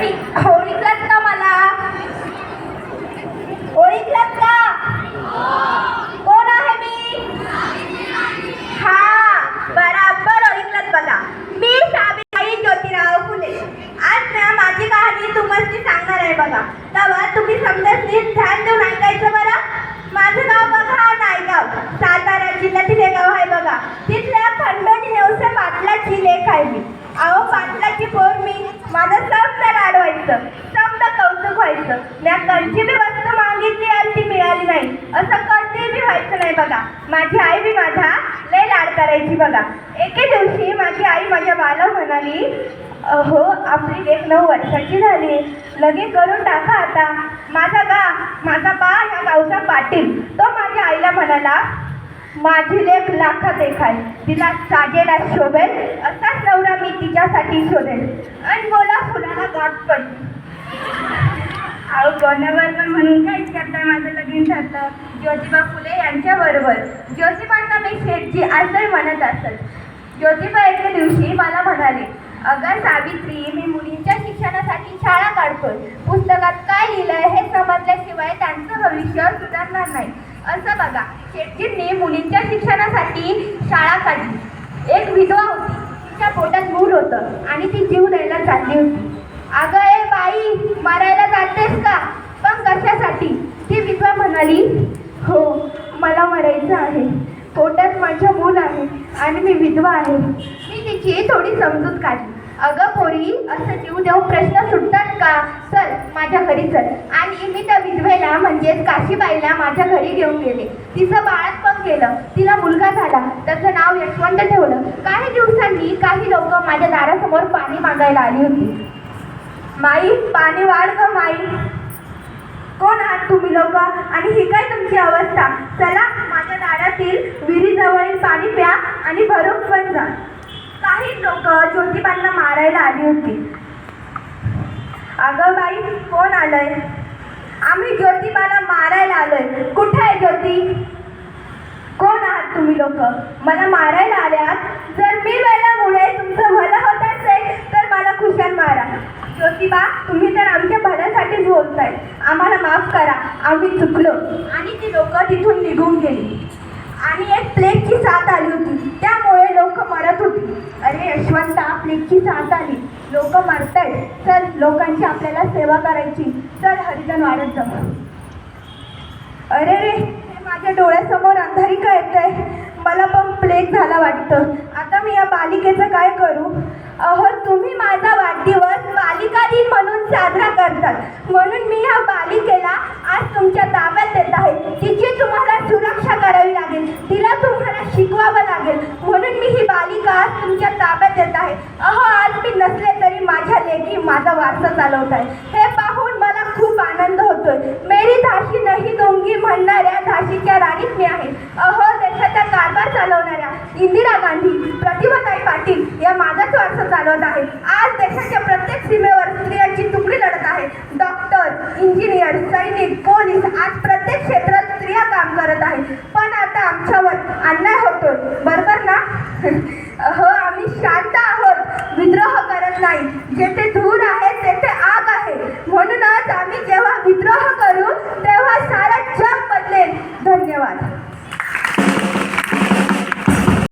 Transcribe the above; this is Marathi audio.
मी ओळखलात का मला? ओळखलात का? कोण आहे मी? हा, बराबर ओळखलात बघा. मी सावित्रीबाई ज्योतिराव फुले. आज मी माझी कहाणी तुम्हाला सांगणार आहे बघा. तेव्हा तुम्ही समजा नीट ध्यान देऊन ऐकायचं बरं. माझं गाव बघा नायगाव, सातारा जिल्ह्यातील हे गाव आहे बघा. तिथल्या खंडोजी नेवसे पाटलाची लेख आहे मी. अहो पाटलाची पोर मी. माझं समद लाड व्हायचं, समद कौतुक व्हायचं. मी कंची बी वस्तू मागितली आणि ती मिळाली नाही असं कधी बी व्हायचं नाही बघा. माझी आई बी माझा लय लाड करायची बघा. एके दिवशी माझी आई माझ्या बाला म्हणाली, अहो आपली लेक 9 वर्षाची झाली, लगेच करून टाका आता. माझा बा ह्या गावचा पाटील तो माझ्या आईला म्हणाला, माझी लेक लाखात एक आहे, तिला साजेला शोभेल असाच नवरा मी तिच्यासाठी शोधेल. आणि बोला फुलाला गाठ पडली. अहो कोणाबरोबर म्हणून काय करताय, माझं लगीन ठरलं ज्योतिबा फुले यांच्याबरोबर. ज्योतिबांना मी शेठजी असं म्हणत असत. ज्योतिबा एके दिवशी मला म्हणाले, अगं सावित्री, मी मुलींच्या शिक्षणासाठी शाळा काढतोय. पुस्तकात काय लिहिलंय हे समजल्याशिवाय त्यांचं भविष्य सुधारणार नाही. असं बघा, शेठजींनी मुलींच्या शिक्षणासाठी शाळा काढली. एक विधवा होती, तिच्या पोटात मूल होतं आणि ती जीव द्यायला चालली होती. अगं ए बाई, मरायला जातेस का? पण कशासाठी? ती विधवा म्हणाली, हो मला मरायचं आहे, पोटात माझं मूल आहे आणि मी विधवा आहे. मी तिची थोडी समजूत काढली. अगं पोरी, असं जीव देऊ प्रश्न सुटतात का? चल माझ्या घरी चल. आणि मी त्या विधवेला म्हणजेच काशीबाईला माझ्या घरी घेऊन गेले. तिचं बाळातपण केलं, तिला मुलगा झाला, त्याचं नाव यशवंत ठेवलं. काही दिवसांनी काही लोक माझ्या दारासमोर पाणी मागायला आली होती. माई, पाणी वाढ ग माई. कोण आहात तुम्ही लोक आणि ही काय तुमची अवस्था? चला माझ्या दारातील विहिरीजवळील पाणी प्या आणि भरून पण जा. काही लोक ज्योतिबांना मारायला आली होती. अगं बाई, कोण आलंय? आम्ही ज्योतिबाला मारायला आलोय. कुठे आहे ज्योती? कोण आहात तुम्ही लोक? मला मारायला आल्यात. जर मी वेळामुळे तुमचं भलं होत असेल तर मला खुशाल मारा. ज्योतिबा, तुम्ही तर आमच्या भल्यासाठीच बोलताय. आम्हाला माफ करा, आम्ही चुकलो. आणि ती लोक तिथून निघून गेली. आणि एक प्लेगची साथ आली होती, त्यामुळे लोक मरत होती. अरे यशवंता, प्लेगची साथ आली, लोक मरतायत. चल लोकांची आपल्याला सेवा करायची. चल हरिजन वाढत जाऊ. अरे रे, माझ्या डोळ्यासमोर अंधारी का येतंय? मला पण प्लेग झाला वाटतं. आता मी या बालिकेचं काय करू? अहो तुम्ही माझा वाढदिवस बालिका दिन म्हणून साजरा करतात, म्हणून मी ह्या बालिकेला आज तुमच्या ताब्यात देत आहे. तिची तुम्हाला सुरक्षा करावी लागेल, तिला तुम्हाला शिकवावं लागेल, म्हणून मी ही बालिका आज तुमच्या ताब्यात देत आहे. अहो आज मी नसले तरी माझ्या लेकी माझा वारसा चालवत आहे. हे पाहून मला खूप आनंद होतोय. मेरी झाशी नाही दोंगी म्हणणाऱ्या झाशीच्या राणीत मी आहे. अहो देशाचा कारभार चालवणाऱ्या इंदिरा गांधी, प्रतिभाताई पाटील या माझाच वारसा चालवत आहे. आज देशाच्या प्रत्येक सीमेवर स्त्रियांची तुकडी लढत आहे. डॉक्टर, इंजिनियर, सैनिक, पोलीस, आज प्रत्येक क्षेत्रात स्त्रिया काम करत आहेत. पण आता आमच्यावर अन्याय होतोय, बरोबर ना? हो, आम्ही शांत आहोत, विद्रोह करत नाही. जेथे धूर